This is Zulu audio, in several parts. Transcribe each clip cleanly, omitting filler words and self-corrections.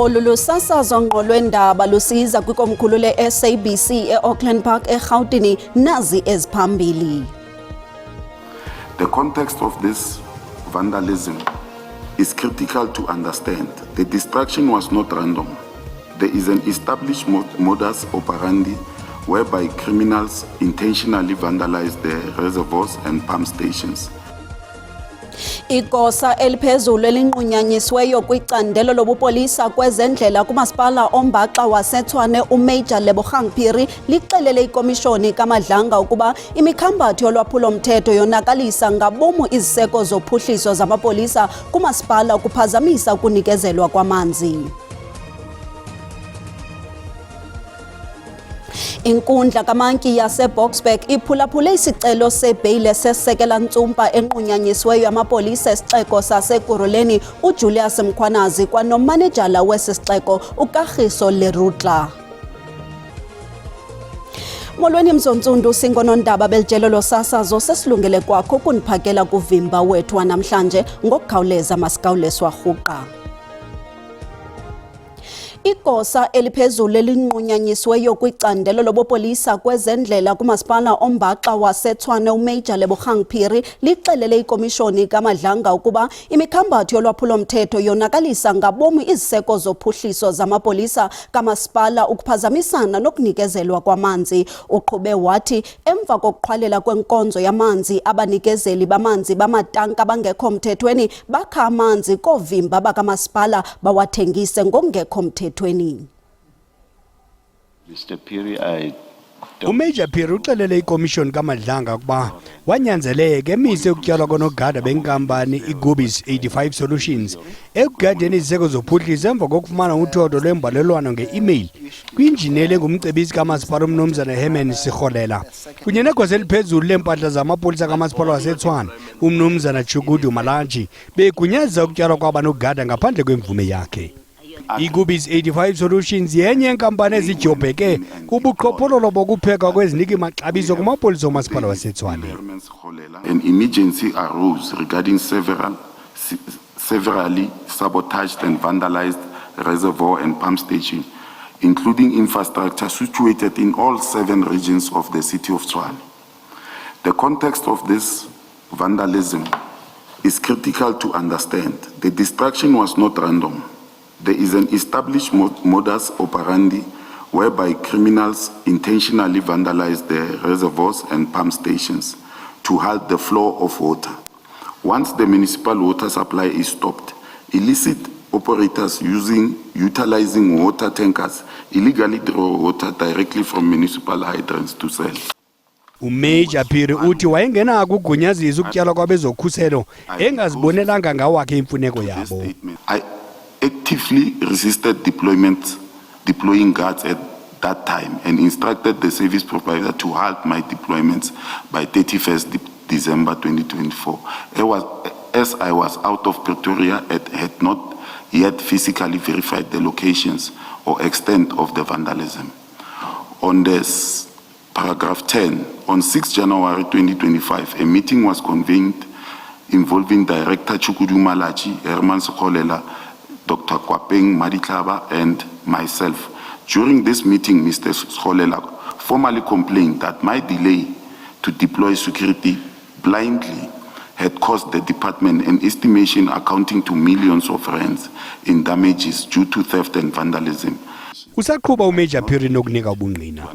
Olu lusasazo ngqo lwendaba lusiza kwikomkhulu le-SABC e-Auckland Park eRhawutini nazi eziphambili. The context of this vandalism is critical to understand. The destruction was not random. There is an established modus operandi whereby criminals intentionally vandalize the reservoirs and pump stations. Igosa eliphezulu elinqunyanyisiweyo kwicandelo lobupolisa kwezendlela kumasipala ombaxa waseTshwane uMajor Lebogang Phiri lixelele ikomishoni kaMadlanga ukuba imikhambathi yolwaphulo-mthetho yonakalisa ngabomu iziseko zophuhliso zamapolisa kumasipala ukuphazamisa ukunikezelwa kwamanzi. Inkundla kaMantyi yaseBoksburg iphulaphule isicelo sebheyile sesekela-ntsumpa enqunyanyisiweyo yamapolisa esixeko saseKuruleni uJulius Mkhwanazi kwanomanejala wesi sixeko uKagiso Lerutla. Molweni Mzontsundu, singonondaba belijelo losasazo sesilungele kwakho kuniphakela kuvimba wethu wanamhlanje ngokukhawuleza masikawuleswa rhuqa. Igosa eliphezulu elinqunyanyisiweyo kwicandelo lobupolisa kwezendlela kumasipala ombaxa waseTshwane uMajor Lebogang Phiri lixelele ikomishoni kaMadlanga ukuba imikhambathi yolwaphulo-mthetho yonakalisa ngabomu iziseko zophuhliso zamapolisa kamasipala ukuphazamisana nokunikezelwa kwamanzi. Uqhube wathi emva kokuqhwalela kwenkonzo yamanzi abanikezeli bamanzi bamatanka bangekho mthethweni bakha amanzi koovimba bakamasipala bawathengise ngokungekho mthethweni. Mr. Phiri, uMajor Phiri uxelele ikomishoni kaMadlanga ukuba wanyanzeleka emise ukutyalwa konogada benkampani iGubis 85 Solutions ekugadeni iziseko zophuhliso emva kokufumana uthotho lwembalelwano nge-email kwinjineli engumcebisi kamasipala umnumzana Herman Sikholela kunye negosa eliphezulu leempahla zamapolisa kamasipala waseTshwane umnumzana Chukudu Malachi begunyazisa ukutyalwa kwabanogada ngaphandle kwemvume yakhe. iGubis 85 Solutions yenye yenkampani ezijobheke kubuqhophololo bokupheka kweziniki maxabiso kumapolisa omasipala waseTshwane. An emergency arose regarding severally sabotaged and vandalized reservoir and pump station, including infrastructure situated in all 7 regions of the city of Tshwane. The context of this vandalism is critical to understand. The destruction was not random. There is an established modus operandi whereby criminals intentionally vandalize the reservoirs and pump stations to halt the flow of water. Once the municipal water supply is stopped, illicit operators utilizing water tankers illegally draw water directly from municipal hydrants to sell. uMajor Phiri uthi wayengenako ukugunyazisa ukutyalwa kwabezokhuselo engazibonelanga ngawakhe imfuneko yabo. I actively resisted deploying guards at that time and instructed the service provider to halt my deployments by 31st December 2024. As I was out of Pretoria and had not yet physically verified the locations or extent of the vandalism. On this paragraph 10, on 6 January 2025, a meeting was convened involving Director Chukudu Malachi, Herman Sikholela, Dr. Kwapeng Madiklaba, and myself. During this meeting, Mr. Sikholela formally complained that my delay to deploy security blindly had cost the department an estimation accounting to millions of rands in damages due to theft and vandalism. Usaqhuba uMajor Phiri nokunika ubungqina.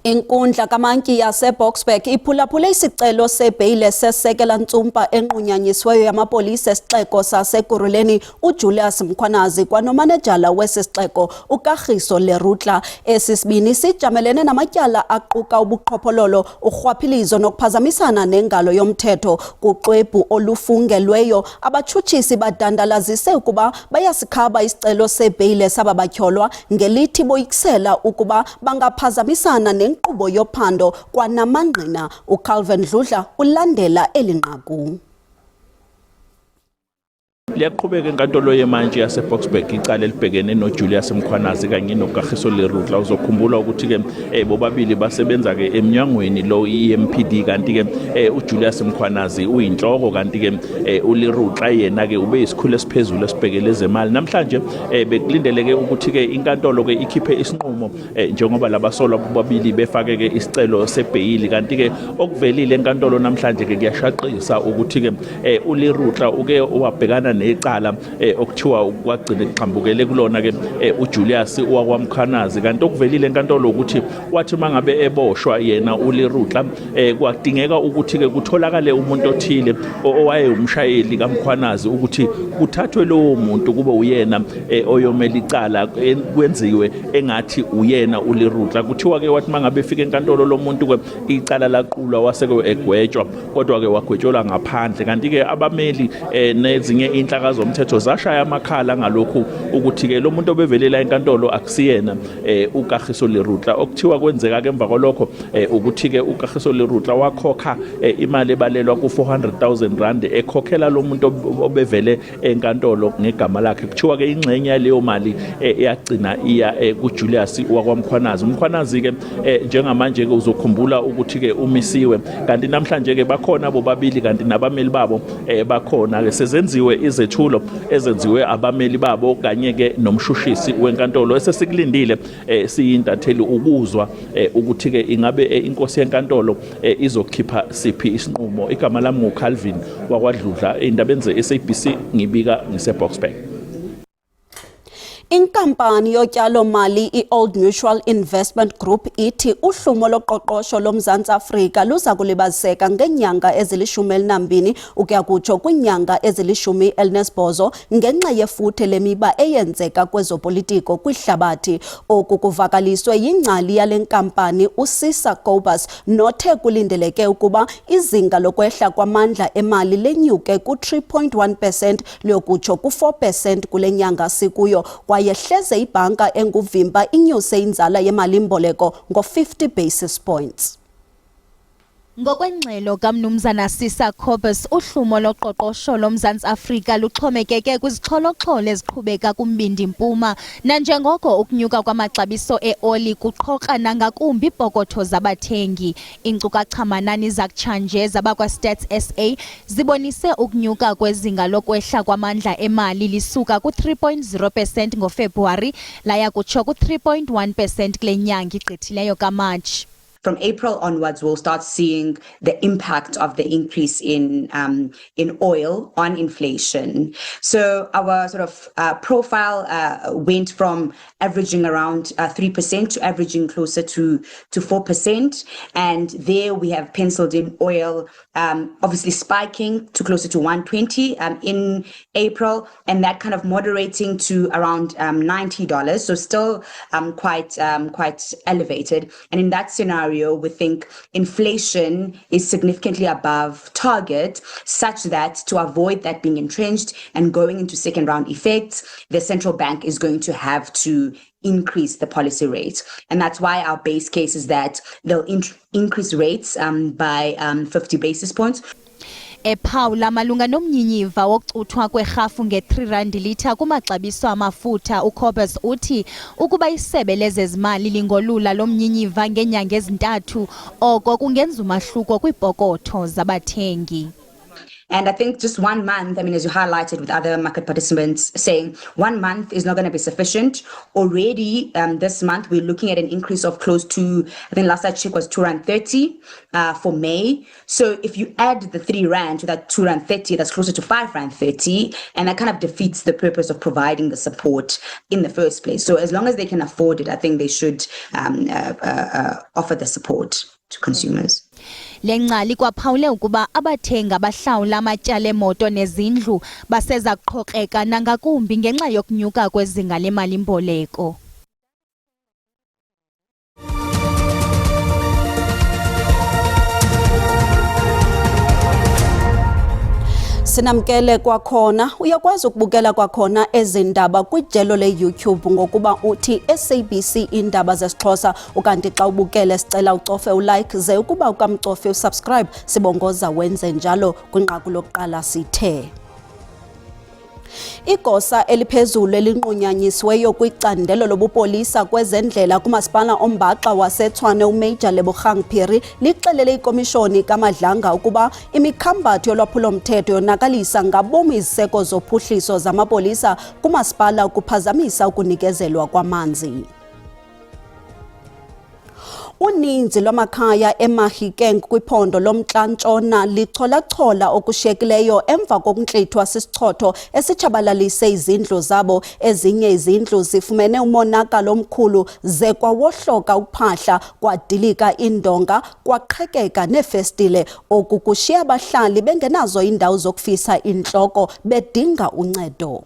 Inkundla kaMantyi yaseBoksburg iphulaphule isicelo sebheyile sesekela-ntsumpa enqunyanyisiweyo yamapolisa esixeko saseKuruleni uJulius Mkhwanazi kwanomanejala wesi sixeko uKagiso Lerutla. Esisibini sijamelene namatyala aquka ubuqhophololo, urhwaphilizo nokuphazamisana nengalo yomthetho kuxwebhu olufungelweyo. Abatshutshisi badandalazise ukuba bayasikhaba isicelo sebheyile sababatyholwa ngelithi boyikisela ukuba bangaphazamisana nenkqubo yophando kwanamangqina. uCalvin Dludla ulandela elinqaku. liyaqhubeka enkantolo yemanje yaseBoksburg icala elibhekene noJulius Mkhwanazi kanye noKagiso Lerutla. Uzokhumbula ukuthi ke bobabili basebenza ke emnyangweni lo iMPD kanti ke uJulius Mkhwanazi uyinhloko kanti ke uLerutla yena ke ube isikhulu esiphezulu esibhekele ezemali. Namhlanje bekulindeleke ukuthi ke inkantolo ke ikhiphe isinqumo njengoba labasolwa bobabili befake ke isicelo sebhayili kanti ke okuvelile enkantolo namhlanje ke kuyashaqisa ukuthi ke uLerutla uke wabhekana necala okuthiwa kwagcina kuqhambukele kulona ke uJulius wakwaMkhwanazi kanti okuvelile enkantolo ukuthi wathi mangabe eboshwa yena uLerutla kwadingeka ukuthi ke kutholakale umuntu othile owaye umshayeli kaMkhwanazi ukuthi kuthathwe lowo muntu kube uyena oyomela icala kwenziwe engathi uyena uLerutla. Kuthiwa ke wathi mangabe efika enkantolo lo muntu ke icala laqulwa waseke egwetshwa kodwa ke wagwetshelwa ngaphandle kanti ke abameli nezinye inhlaka zomthetho zashaya amakhala ngalokhu ukuthi ke lo muntu obevelela enkantolo akusiyena uKagiso Lerutla. Okuthiwa kwenzeka ke emva kwalokho ukuthi ke uKagiso Lerutla wakhokha imali ebalelwa ku400,000 rand ekhokhela lo muntu obevele enkantolo ngegama lakhe. Kuthiwa ke ingxenye yaleyo mali yagcina iya kuJulius wakwaMkhwanazi. Mkhwanazi ke njengamanje ke uzokhumbula ukuthi ke umisiwe kanti namhlanje ke bakhona bobabili kanti nabameli babo bakhona ke sezenziwe izethulo ezenziwe abameli babo kanye ke nomshushisi wenkantolo esesikulindile siyintatheli ukuzwa ukuthi ke ingabe inkosi yenkantolo izokhipha siphi isinqumo. Igama lami nguCalvin wakwaDludla indabeni zeSABC ngibika ngiseBoksburg. Inkampani yotyalo mali iOld Mutual Investment Group ithi uhlumo loqoqosho loMzantsi Afrika luza kulibaziseka ngenyanga ezili12 ukuya kutsho kwinyanga ezili18 ngenxa yefuthe lemiba eyenzeka kwezopolitiko kwihlabathi. Oku kuvakaliswe yingcali yale nkampani uSisa Kobus nothe kulindeleke ukuba izinga lokwehla kwamandla emali lenyuke ku3.1% liyokutsho ku4% kule nyanga sikuyo. Yehleze ibhanka enguvimba inyuse inzala yemalimboleko ngo50 basis points. Ngokwengxelo kaMnumzana Sisa Kobus, uhlumo loqoqosho loMzantsi Afrika luxhomekeke kwizixholo-xholo eziqhubeka kumbindi mpuma nanjengoko ukunyuka kwamaxabiso eoli kuqhoqa nangakumbi ipokotho zabathengi. Iinkcukacha-manani zakutshanje zabakwaStats SA zibonise ukunyuka kwezinga lokwehla kwamandla emali lisuka ku3.0% ngoFebruwari laya kutsho ku3.1% kule nyanga igqithileyo kaMatshi. From April onwards, we'll start seeing the impact of the increase in oil on inflation. So our sort of profile went from averaging around 3% to averaging closer to 4%. And there we have penciled in oil obviously spiking to closer to 120 in April, and that kind of moderating to around $90. So still quite elevated. And in that scenario, we think inflation is significantly above target, such that to avoid that being entrenched and going into second round effects, the central bank is going to have to increase the policy rate. And that's why our base case is that they'll increase rates by 50 basis points. Ephawula malunga nomnyinyiva wokucuthwa kwerhafu nge3 rand litha kumaxabiso amafutha, uCobus uthi ukuba isebe lezezimali lingolula lomnyinyiva ngenyanga ezintathu oko kungenza umahluko kwipokotho zabathengi. And I think just 1 month, I mean, as you highlighted with other market participants saying 1 month is not going to be sufficient. Already this month, we're looking at an increase of close to, I think last I checked was 2.30 for May. So if you add the 3 rand to that 2.30, that's closer to 5.30, and that kind of defeats the purpose of providing the support in the first place. So as long as they can afford it, I think they should offer the support to consumers. Lengcali kwaphawule ukuba abathenga bahlawula amatyala emoto nezindlu baseza kuqhokreka nangakumbi ngenxa yokunyuka kwezinga lemali-mboleko. Sinamkele kwakhona uyakwazi ukubukela kwakhona ezindaba kwijelo leYouTube ngokuba uthi SABC indaba zesiXhosa ukanti xa ubukele sicela ucofe ulike ze ukuba ukamcofe usubscribe sibongoza wenze njalo kwinqaku lokuqala sithe Igosa eliphezulu elinqunyanyisiweyo kwicandelo lobupolisa kwezendlela kumasipala ombaxa waseTshwane uMajor Lebogang Phiri lixelele ikomishoni kaMadlanga ukuba imikhambatho yolwaphulo-mthetho yonakalisa ngabomi iziseko zophuhliso zamapolisa kumasipala ukuphazamisa ukunikezelwa kwamanzi. Uninzi lwamakhaya eMahikeng kwiphondo lomntla-ntshona licholachola okushiyekileyo emva kokuntlithwa sisichotho esitshabalalise izindlu zabo. Ezinye izindlu zifumene umonakalo omkhulu ze kwawohloka uphahla, kwadilika indonga, kwaqhekeka neefestile. Oku kushiya abahlali bengenazo iindawo zokufisa intloko bedinga uncedo.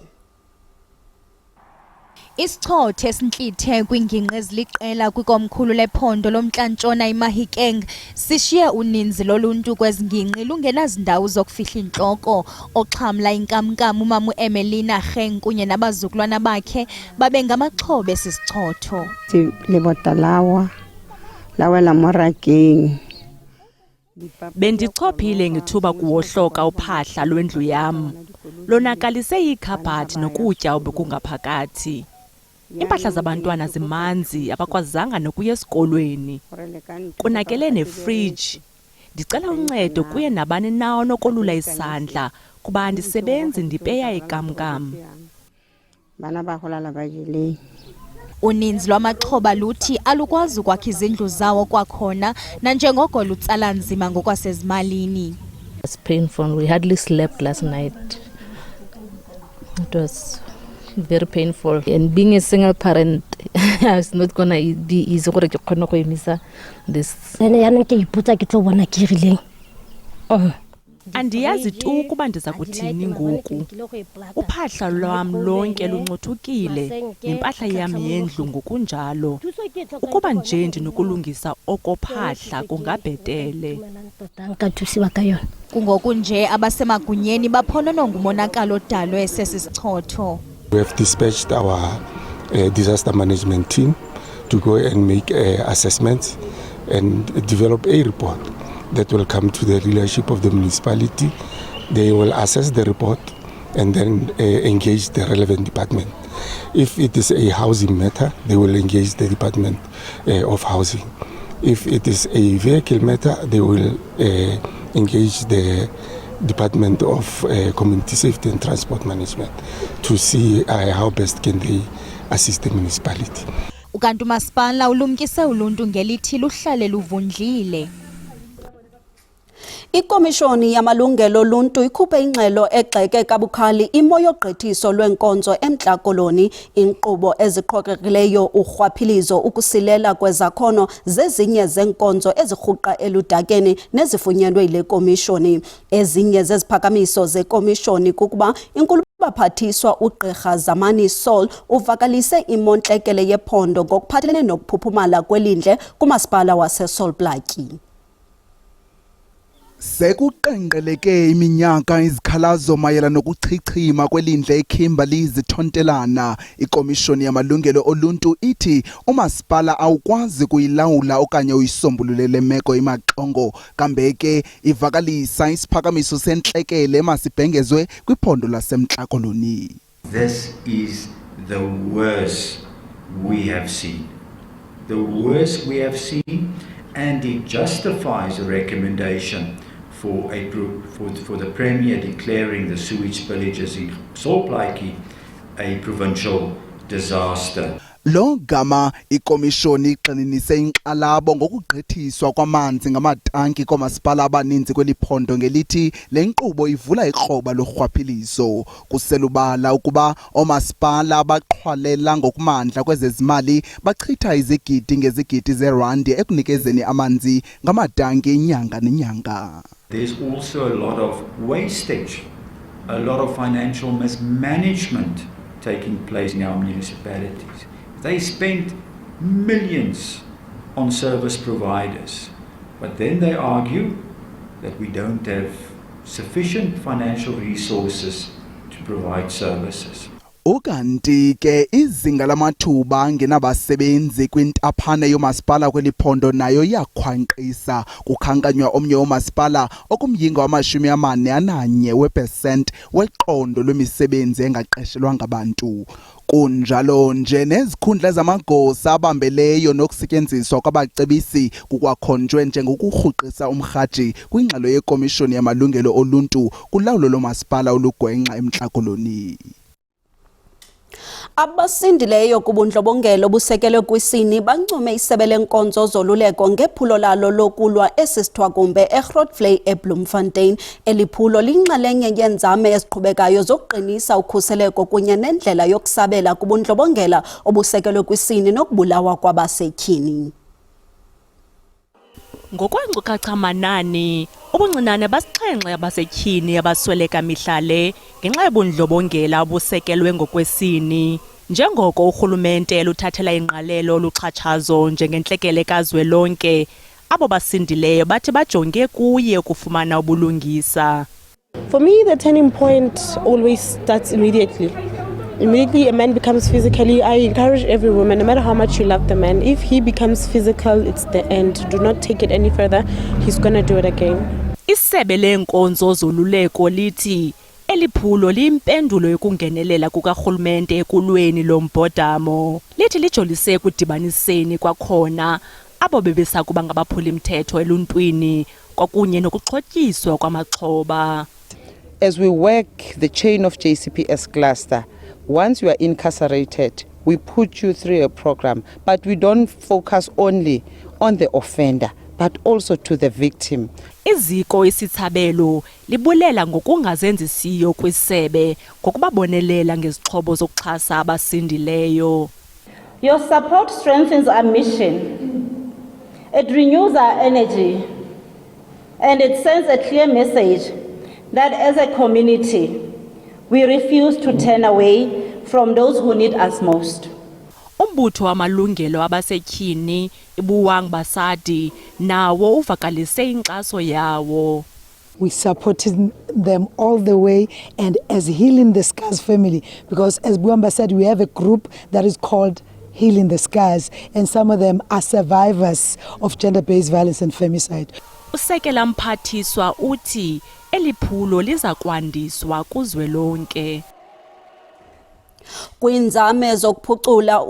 Isichotho esintlithe kwingingqi eziliqela kwikomkhulu lephondo lomntla-ntshona iMahikeng sishiye uninzi loluntu kwezi ngingqi lungenazindawo zokufihla intloko. Oxhamla inkamnkam umama Emelina Geng kunye nabazukulwana bakhe babe ngamaxhoba esisichotho. Lebotalawa lawela Morageng. Bendichophile ngethuba kuwohloka uphahla lwendlu yam. Lonakalise ikhabhathi nokutya obekungaphakathi. Impahla zabantwana zimanzi, abakwazanga nokuya esikolweni. Kunakele nefriji. Ndicela uncedo kuye nabani na onokolula isandla kuba andisebenzi, ndipeya ikamkam. Uninzi lwamaxhoba luthi alukwazi ukwakha izindlu zawo kwakhona nanjengoko lutsala nzima ngokwasezimalini. It's painful. We hardly slept last night. It was very painful. And being a single parent, it's not gonna be easy gore ke khone go emisa this. Andiyazi tu ukuba ndiza kuthini ngoku. Uphahla lwam lonke luncothukile, nempahla yam yendlu ngokunjalo. Ukuba nje ndinokulungisa okophahla kungabhetele. Kungoku nje abasemagunyeni baphonononga umonakalo odalwe esesisichotho. We have dispatched our disaster management team to go and make assessments and develop a report that will come to the leadership of the municipality. They will assess the report and then engage the relevant department. If it is a housing matter, they will engage the Department of Housing. If it is a vehicle matter, they will engage the Department of Community Safety and Transport Management to see how best can they assist the municipality. Ukanti umasipala ulumkise uluntu ngelithi luhlale luvundlile. Ikomishoni yamalungelo oluntu ikhuphe ingxelo egxeke kabukhali imo yogqithiso lwenkonzo eMntla Koloni, inkqubo eziqhokekileyo, urhwaphilizo, ukusilela kwezakhono zezinye zenkonzo ezirhuqa eludakeni nezifunyenwe yile komishoni. Ezinye zeziphakamiso zekomishoni kukuba inkulu-baphathiswa uGqirha Zamani Saul uvakalise imontlekele yephondo ngokuphathelene nokuphuphumala kwelindle kumasipala waseSolblatyi. Sekuqenqeleke iminyaka izikhalazo mayela nokuchichima kwelindle eKimberley zithontelana. Ikomishoni yamalungelo oluntu ithi umasipala awukwazi kuyilawula okanye uyisombululele meko imaxongo, kambe ke ivakalisa isiphakamiso sentlekele emasibhengezwe kwiphondo laseMntla Koloni. This is the worst we have seen. The worst we have seen, and it justifies a recommendation for the Premier declaring the sewage spillages in Solblatyi a provincial disaster. Lo gama ikomishoni ixinise inkxalabo ngokugqithiswa kwamanzi ngamatanki komasipala abaninzi kweliphondo ngelithi le nkqubo ivula ikroba lorhwaphilizo. Kuselubala ukuba omasipala abaqhwalela ngokumandla kwezezimali bachitha izigidi ngezigidi zerandi ekunikezeni amanzi ngamatanki inyanga nenyanga. There's also a lot of wastage, a lot of financial mismanagement taking place in our municipalities. They spend millions on service providers, but then they argue that we don't have sufficient financial resources to provide services. Ukanti ke izinga lamathuba ngenabasebenzi kwintaphane yomasipala kweliphondo nayo yakhwanqisa kukhankanywa omnye womasipala okumyinga wama-41 we% weqondo lwemisebenzi engaqeshelwanga abantu. Kunjalo nje nezikhundla zamagosa abambeleyo nokusetyenziswa kwabacebisi kukwakhonjwe njengokurhuqisa umrhaji kwingxelo yekomishoni yamalungelo oluntu kulawulo lomasipala olugwenxa eMntla Koloni. Abasindileyo kubundlobongelo busekelwe kwisini bancume isebe lenkonzo zoluleko ngephulo lalo lokulwa esisithwakumbe eGrootvlei eBloemfontein. Eliphulo linxalenye yenzame eziqhubekayo zokuqinisa ukhuseleko kunye nendlela yokusabela kubundlobongela obusekelwe kwisini nokubulawa kwabasetyhini. Ngokweenkcukacha manani, ubuncinane basixhenxe abasetyhini abasweleka mihla le ngenxa yobundlobongela obusekelwe ngokwesini. Njengoko urhulumente luthathela ingqalelo luxhatshazo njengentlekele kazwelonke, abo basindileyo bathi bajonge kuye ukufumana ubulungisa. For me, the turning point always starts immediately. Immediately a man becomes physically, I encourage every woman, no matter how much you love the man, if he becomes physical, it's the end. Do not take it any further. He's going to do it again. Isebe leenkonzo zoluleko lithi eliphulo liyimpendulo yokungenelela kukarhulumente ekulweni lombhodamo. Lithi lijolise ekudibaniseni kwakhona abo bebesakuba ngabaphulimthetho eluntwini kwakunye nokuxhotyiswa kwamaxhoba. As we work the chain of JCPS cluster, once you are incarcerated, we put you through a program, but we don't focus only on the offender, but also to the victim. Iziko isitshabelo libulela ngokungazenzisiyo kwisebe ngokubabonelela ngezixhobo zokuxhasa abasindileyo. Your support strengthens our mission. It renews our energy and it sends a clear message that as a community we refuse to turn away from those who need us most. Umbutho wamalungelo abasetyhini iBuwang Basadi nawo uvakalise inkxaso yawo. We supported them all the way, and as Healing the Scars family, because as Buwang said, we have a group that is called Healing the Scars, and some of them are survivors of gender-based violence and femicide. Usekela mphathiswa uthi eliphulo liza kwandiswa kuzwelonke. Kwinzame zokuphucula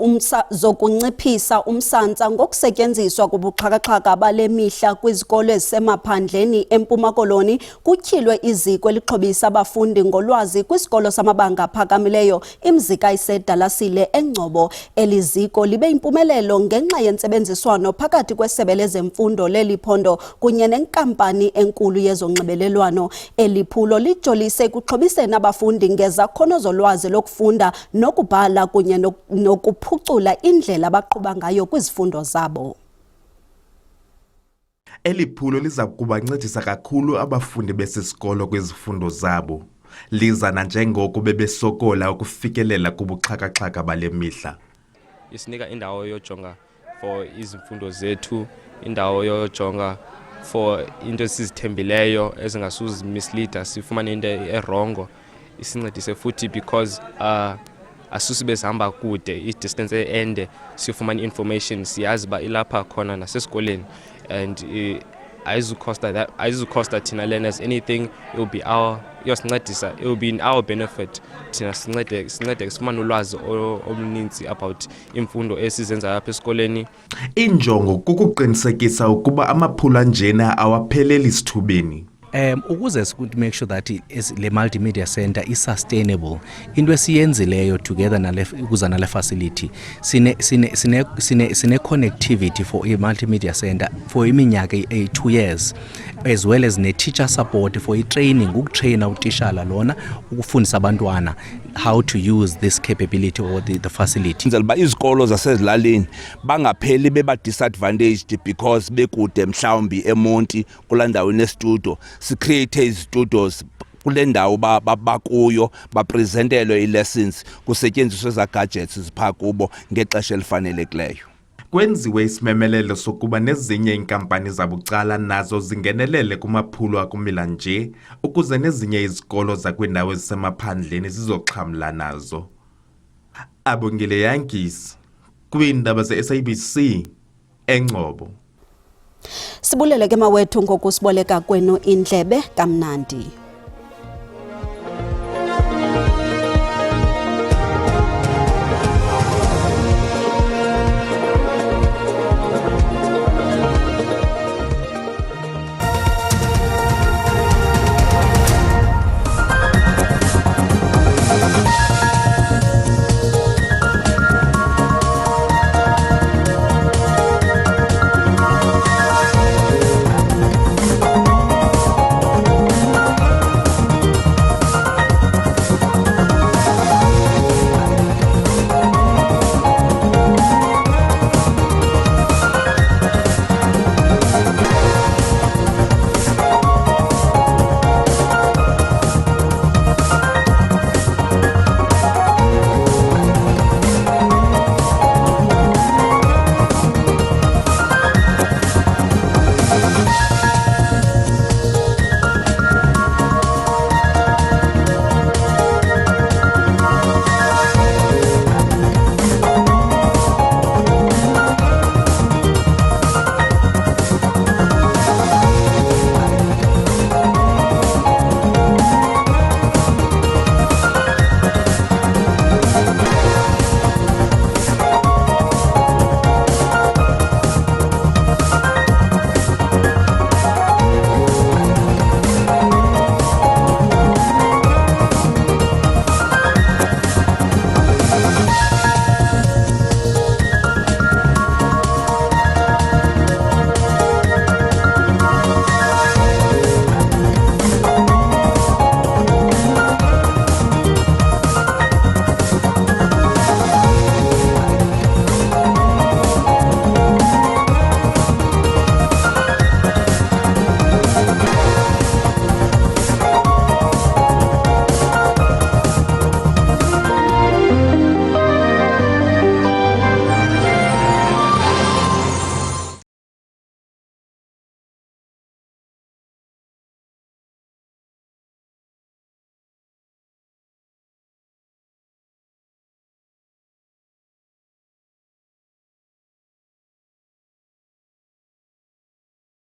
zokunciphisa umsantsa ngokusetyenziswa kobuxhakaxhaka bale mihla kwizikolo ezisemaphandleni eMpuma Koloni kutyhilwe iziko elixhobisa abafundi ngolwazi kwisikolo samabanga aphakamileyo iMzika iseDalasile eNgcobo. Eliziko libe impumelelo ngenxa yentsebenziswano phakathi kwesebe lezemfundo leliphondo kunye nenkampani enkulu yezonxibelelwano. Eliphulo lijolise ekuxhobiseni abafundi ngezakhono zolwazi lokufunda nokubhala kunye nokuphucula indlela abaqhuba ngayo kwizifundo zabo. Eliphulo liza kubancedisa kakhulu abafundi besisikolo kwizifundo zabo. Liza nanjengoko bebesokola ukufikelela kubuxhakaxhaka bale mihla. Isinika indawo yojonga for izifundo zethu, indawo yojonga for into esizithembileyo ezingasuzi misleader sifumane into erongo. Isincedise futhi because asusibe sihamba kude i-distance ende sifumane information siyazi ba ilapha khona nasesikoleni, and ayizucosta thina learners anything. It will be it will be in our benefit thina sincede sifumane ulwazi oluninzi about imfundo esizenza apha esikoleni. Injongo kukuqinisekisa ukuba amaphulo anjena awapheleli isithubeni. Ukuze sikuthi make sure that le multimedia center is sustainable, into esiyenzileyo together ukuza nale facility sine connectivity for a multimedia center for iminyaka 2 years, as well as ne teacher support for training, ukutraina utishala lona ukufundisa abantwana how to use this capability or the facility. Nzalba izikolo zasezilalini bangapheli beba disadvantaged because bekude mhlawumbi eMonti kulandawo nestudio. Create studios kule ndawo bakuyo bapresentelwe i-lessons kusetyenziswe za gadgets zipha kubo ngexesha elifanelekileyo. Kwenziwe isimemelelo sokuba nezinye inkampani zabucala nazo zingenelele kumaphulo akumila nje ukuze nezinye izikolo zakwindawo ezisemaphandleni zizoxhamla nazo. Abongile Yankees kwiindaba ze-SABC eNgcobo. Sibulele ke mawethu ngokusiboleka kwenu indlebe kamnandi.